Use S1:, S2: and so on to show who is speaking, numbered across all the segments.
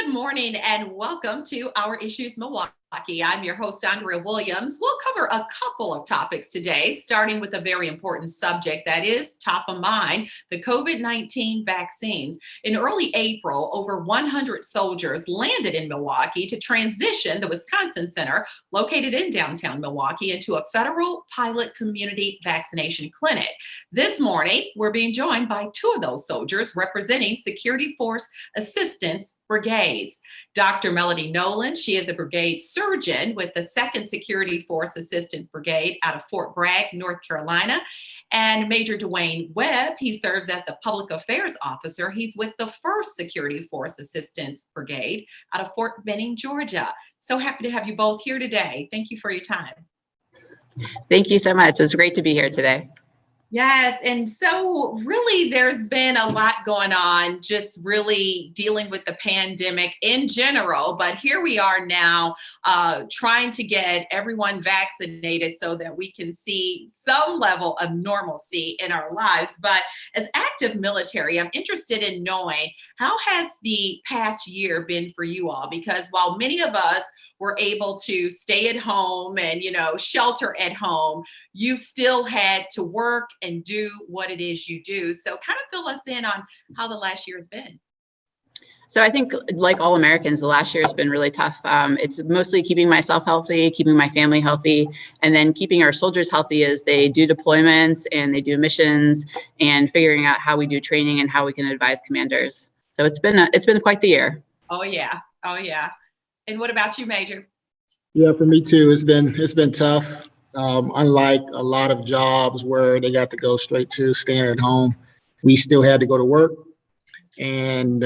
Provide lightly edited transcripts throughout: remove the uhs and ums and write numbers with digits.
S1: Good morning and welcome to Our Issues Milwaukee. I'm your host, Andrea Williams. We'll cover a couple of topics today, starting with a very important subject that is top of mind, the COVID-19 vaccines. In early April, over 100 soldiers landed in Milwaukee to transition the Wisconsin Center, located in downtown Milwaukee, into a federal pilot community vaccination clinic. This morning, we're being joined by two of those soldiers representing Security Force Assistance Brigades. Dr. Melody Nolan, she is a brigade surgeon with the 2nd Security Force Assistance Brigade out of Fort Bragg, North Carolina. And Major Dewayne Webb, he serves as the Public Affairs Officer. He's with the 1st Security Force Assistance Brigade out of Fort Benning, Georgia. So happy to have you both here today. Thank you for your time.
S2: Thank you so much. It's great to be here today.
S1: Yes, and so really there's been a lot going on, just really dealing with the pandemic in general, but here we are now trying to get everyone vaccinated so that we can see some level of normalcy in our lives. But as active military, I'm interested in knowing, how has the past year been for you all? Because while many of us were able to stay at home and, shelter at home, you still had to work and do what it is you do. So kind of fill us in on how the last year has been.
S2: So I think, like all Americans, the last year has been really tough. It's mostly keeping myself healthy, keeping my family healthy, and then keeping our soldiers healthy as they do deployments and they do missions, and figuring out how we do training and how we can advise commanders. So it's been quite the year.
S1: Oh yeah. And what about you, Major?
S3: Yeah, for me too. It's been tough. Unlike a lot of jobs where they got to go straight to staying at home, we still had to go to work. And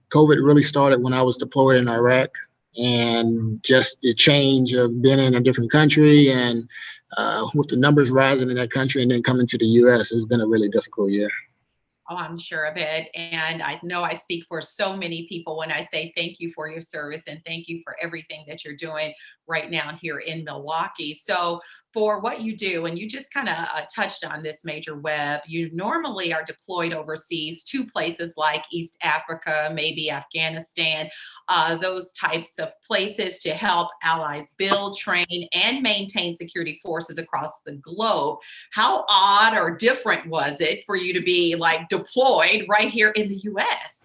S3: COVID really started when I was deployed in Iraq, and just the change of being in a different country and with the numbers rising in that country and then coming to the US has been a really difficult year.
S1: Oh, I'm sure of it. And I know I speak for so many people when I say thank you for your service and thank you for everything that you're doing right now here in Milwaukee. So for what you do, and you just kind of touched on this, Major Webb, you normally are deployed overseas to places like East Africa, maybe Afghanistan, those types of places to help allies build, train, and maintain security forces across the globe. How odd or different was it for you to be deployed right here in the US?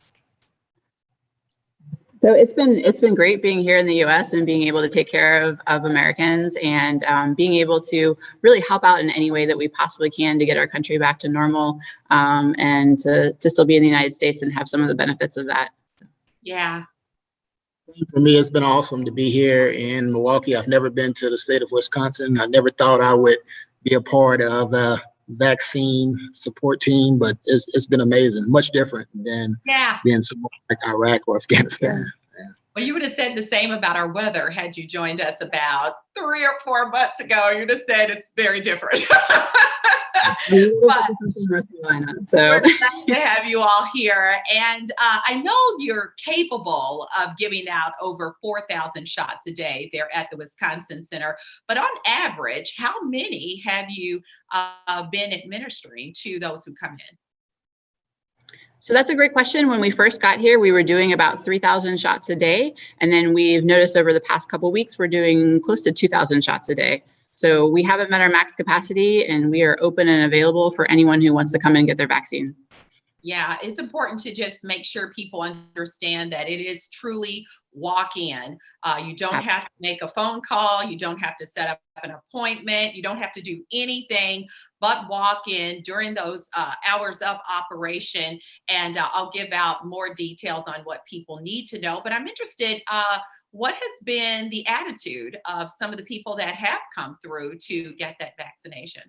S2: So it's been great being here in the US and being able to take care of Americans, and being able to really help out in any way that we possibly can to get our country back to normal, and to still be in the United States and have some of the benefits of that.
S1: Yeah.
S3: For me, it's been awesome to be here in Milwaukee. I've never been to the state of Wisconsin. I never thought I would be a part of a vaccine support team, but it's been amazing. Much different than being somewhere like Iraq or Afghanistan. Yeah.
S1: Well, you would have said the same about our weather had you joined us about 3 or 4 months ago. You'd have said it's very different. But we're glad to have you all here. And I know you're capable of giving out over 4,000 shots a day there at the Wisconsin Center. But on average, how many have you been administering to those who come in?
S2: So that's a great question. When we first got here, we were doing about 3,000 shots a day. And then we've noticed over the past couple of weeks, we're doing close to 2,000 shots a day. So we haven't met our max capacity, and we are open and available for anyone who wants to come and get their vaccine.
S1: Yeah, it's important to just make sure people understand that it is truly walk in. You don't have to make a phone call. You don't have to set up an appointment. You don't have to do anything but walk in during those hours of operation. And I'll give out more details on what people need to know. But I'm interested, what has been the attitude of some of the people that have come through to get that vaccination?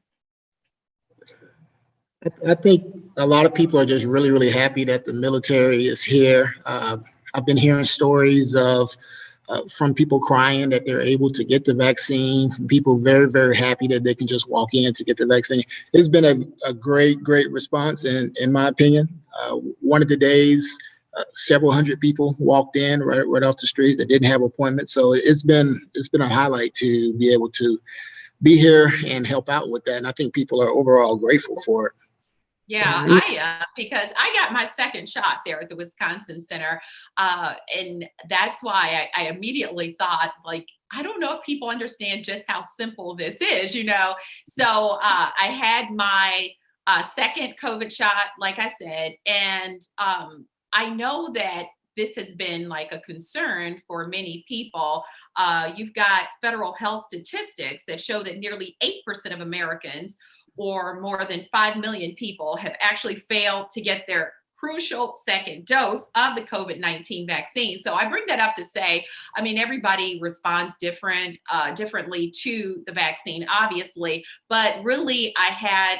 S3: I think a lot of people are just really, really happy that the military is here. I've been hearing stories from people crying that they're able to get the vaccine, from people very, very happy that they can just walk in to get the vaccine. It's been a great, great response, in my opinion. One of the days, several hundred people walked in right off the streets that didn't have appointments. So it's been a highlight to be able to be here and help out with that. And I think people are overall grateful for it.
S1: Yeah, because I got my second shot there at the Wisconsin Center, and that's why I immediately thought, like, I don't know if people understand just how simple this is, you know. So I had my second COVID shot, like I said, and I know that this has been like a concern for many people. You've got federal health statistics that show that nearly 8% of Americans, or more than 5 million people, have actually failed to get their crucial second dose of the COVID-19 vaccine. So I bring that up to say, I mean, everybody responds differently to the vaccine, obviously, but really I had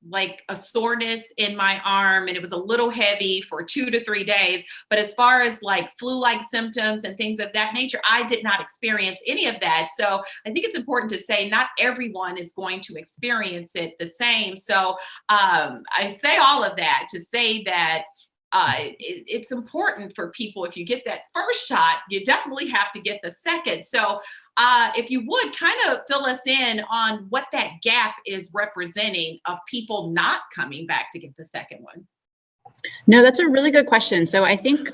S1: like a soreness in my arm and it was a little heavy for 2 to 3 days. But as far as like flu-like symptoms and things of that nature, I did not experience any of that. So I think it's important to say not everyone is going to experience it the same. So I say all of that to say that it's important for people. If you get that first shot, you definitely have to get the second. So if you would kind of fill us in on what that gap is representing of people not coming back to get the second one.
S2: No, that's a really good question. So I think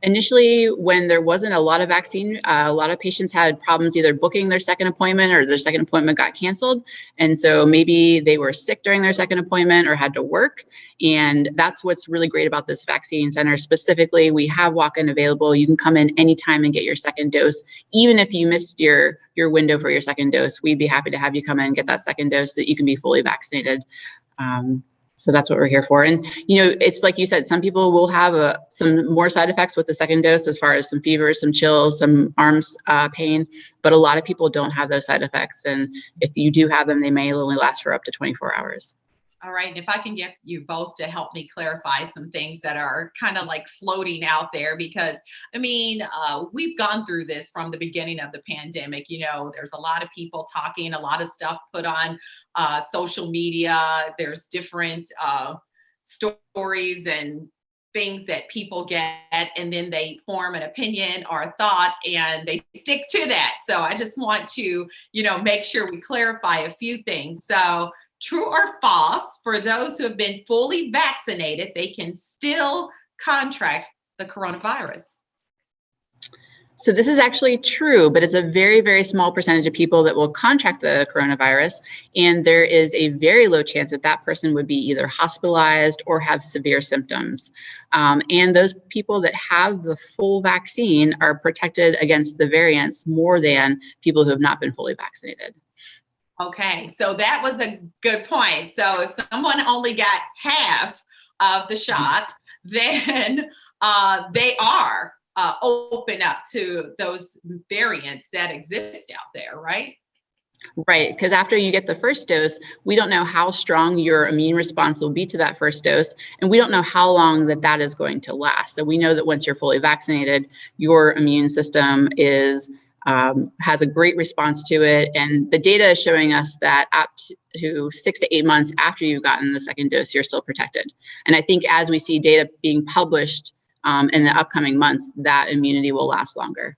S2: initially when there wasn't a lot of vaccine, a lot of patients had problems either booking their second appointment or their second appointment got canceled. And so maybe they were sick during their second appointment or had to work. And that's what's really great about this vaccine center. Specifically, we have walk-in available. You can come in anytime and get your second dose. Even if you missed your window for your second dose, we'd be happy to have you come in and get that second dose so that you can be fully vaccinated. So that's what we're here for. And, you know, it's like you said, some people will have some more side effects with the second dose as far as some fever, some chills, some arms pain, but a lot of people don't have those side effects. And if you do have them, they may only last for up to 24 hours.
S1: All right. And if I can get you both to help me clarify some things that are kind of like floating out there, because I mean, we've gone through this from the beginning of the pandemic. You know, there's a lot of people talking, a lot of stuff put on social media. There's different stories and things that people get, and then they form an opinion or a thought and they stick to that. So I just want to, you know, make sure we clarify a few things. So true or false, for those who have been fully vaccinated, they can still contract the coronavirus?
S2: So this is actually true, but it's a very, very small percentage of people that will contract the coronavirus. And there is a very low chance that that person would be either hospitalized or have severe symptoms. And those people that have the full vaccine are protected against the variants more than people who have not been fully vaccinated.
S1: Okay, so that was a good point. So if someone only got half of the shot, then they are open up to those variants that exist out there, right?
S2: Right, because after you get the first dose, we don't know how strong your immune response will be to that first dose, and we don't know how long that is going to last. So we know that once you're fully vaccinated, your immune system has a great response to it. And the data is showing us that up to 6 to 8 months after you've gotten the second dose, you're still protected. And I think as we see data being published in the upcoming months, that immunity will last longer.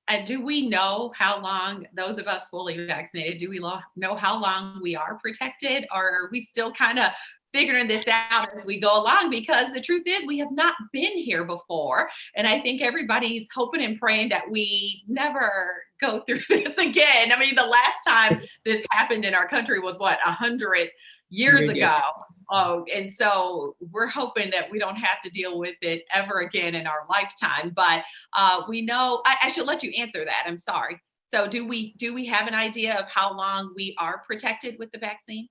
S1: And do we know how long, those of us fully vaccinated, do we know how long we are protected, or are we still kind of figuring this out as we go along? Because the truth is, we have not been here before. And I think everybody's hoping and praying that we never go through this again. I mean, the last time this happened in our country was what, 100 years ago. Oh, and so we're hoping that we don't have to deal with it ever again in our lifetime. But we know, I should let you answer that. I'm sorry. So do we have an idea of how long we are protected with the vaccine?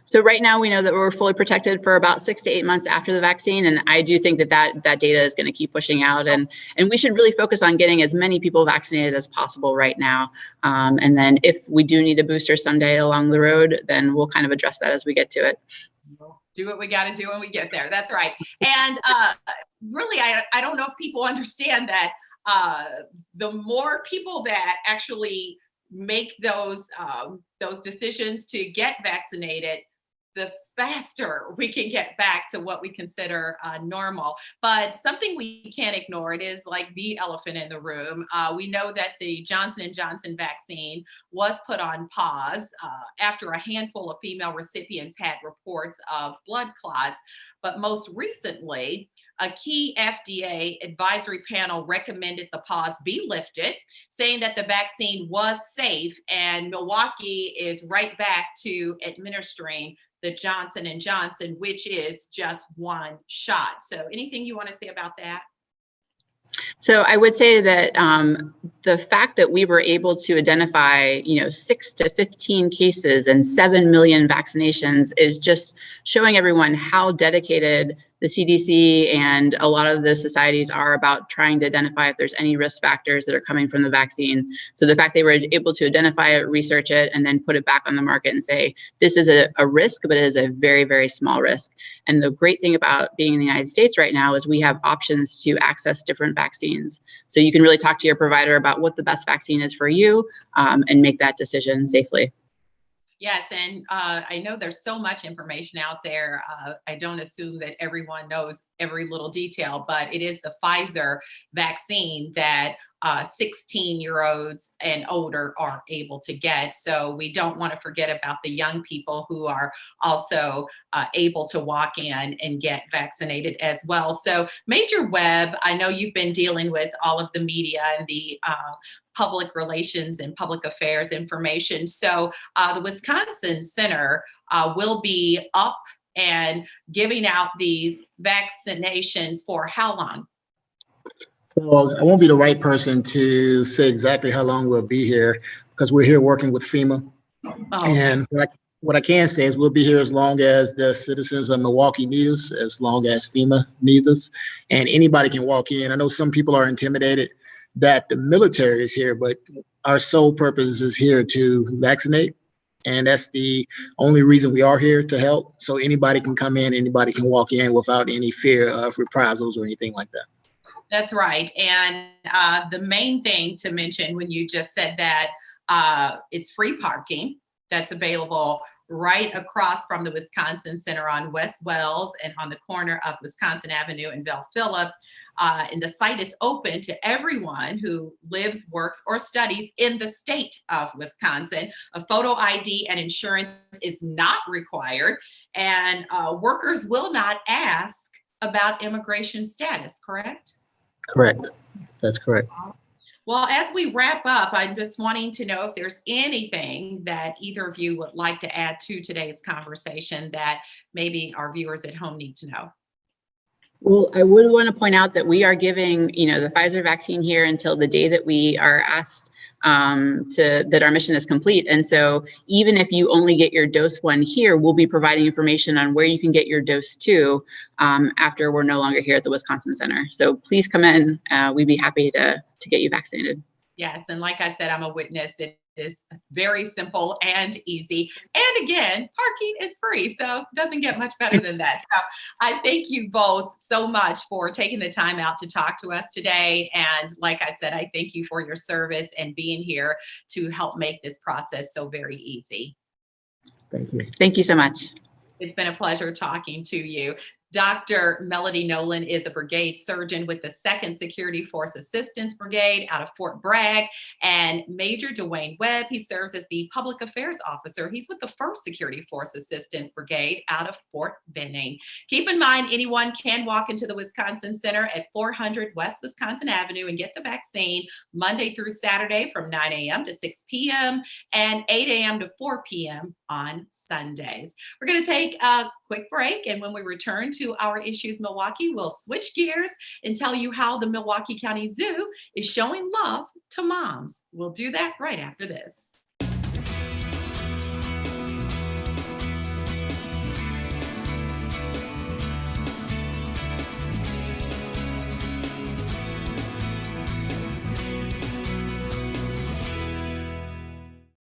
S2: So right now we know that we're fully protected for about 6 to 8 months after the vaccine. And I do think that data is going to keep pushing out, and we should really focus on getting as many people vaccinated as possible right now. And then if we do need a booster someday along the road, then we'll kind of address that as we get to it.
S1: Do what we got to do when we get there. That's right. And really, I don't know if people understand that the more people that actually make those decisions to get vaccinated, the faster we can get back to what we consider normal. But something we can't ignore, it is like the elephant in the room. We know that the Johnson & Johnson vaccine was put on pause after a handful of female recipients had reports of blood clots. But most recently, a key FDA advisory panel recommended the pause be lifted, saying that the vaccine was safe, and Milwaukee is right back to administering the Johnson & Johnson, which is just one shot. So anything you want to say about that?
S2: So I would say that the fact that we were able to identify, 6 to 15 cases and 7 million vaccinations is just showing everyone how dedicated the CDC and a lot of the societies are about trying to identify if there's any risk factors that are coming from the vaccine. So the fact they were able to identify it, research it, and then put it back on the market and say, this is a risk, but it is a very, very small risk. And the great thing about being in the United States right now is we have options to access different vaccines. So you can really talk to your provider about what the best vaccine is for you and make that decision safely.
S1: Yes, and I know there's so much information out there. I don't assume that everyone knows every little detail, but it is the Pfizer vaccine that 16-year-olds and older are able to get. So we don't want to forget about the young people who are also able to walk in and get vaccinated as well. So Major Webb, I know you've been dealing with all of the media and the public relations and public affairs information. So the Wisconsin Center will be up and giving out these vaccinations for how long?
S3: Well, I won't be the right person to say exactly how long we'll be here because we're here working with FEMA.
S1: Oh,
S3: And what I can say is we'll be here as long as the citizens of Milwaukee need us, as long as FEMA needs us, and anybody can walk in. I know some people are intimidated that the military is here, but our sole purpose is here to vaccinate. And that's the only reason we are here, to help. So anybody can come in, anybody can walk in without any fear of reprisals or anything like that.
S1: That's right. And the main thing to mention when you just said that, it's free parking that's available right across from the Wisconsin Center on West Wells and on the corner of Wisconsin Avenue and Bell Phillips. And the site is open to everyone who lives, works, or studies in the state of Wisconsin. A photo ID and insurance is not required, and workers will not ask about immigration status, correct?
S3: Correct. That's correct.
S1: Well, as we wrap up, I'm just wanting to know if there's anything that either of you would like to add to today's conversation that maybe our viewers at home need to know.
S2: Well, I would want to point out that we are giving, the Pfizer vaccine here until the day that we are asked that our mission is complete. And so even if you only get your dose 1 here, we'll be providing information on where you can get your dose 2 after we're no longer here at the Wisconsin Center. So please come in. We'd be happy to get you vaccinated.
S1: Yes, and like I said, I'm a witness. It is very simple and easy. And again, parking is free, so it doesn't get much better than that. So I thank you both so much for taking the time out to talk to us today. And like I said, I thank you for your service and being here to help make this process so very easy.
S3: Thank you.
S2: Thank you so much.
S1: It's been a pleasure talking to you. Dr. Melody Nolan is a brigade surgeon with the 2nd Security Force Assistance Brigade out of Fort Bragg, and Major Dewayne Webb, he serves as the Public Affairs Officer. He's with the 1st Security Force Assistance Brigade out of Fort Benning. Keep in mind, anyone can walk into the Wisconsin Center at 400 West Wisconsin Avenue and get the vaccine Monday through Saturday from 9 a.m. to 6 p.m. and 8 a.m. to 4 p.m. on Sundays. We're going to take a quick break, and when we return to our Issues Milwaukee, we'll switch gears and tell you how the Milwaukee County Zoo is showing love to moms. We'll do that right after this.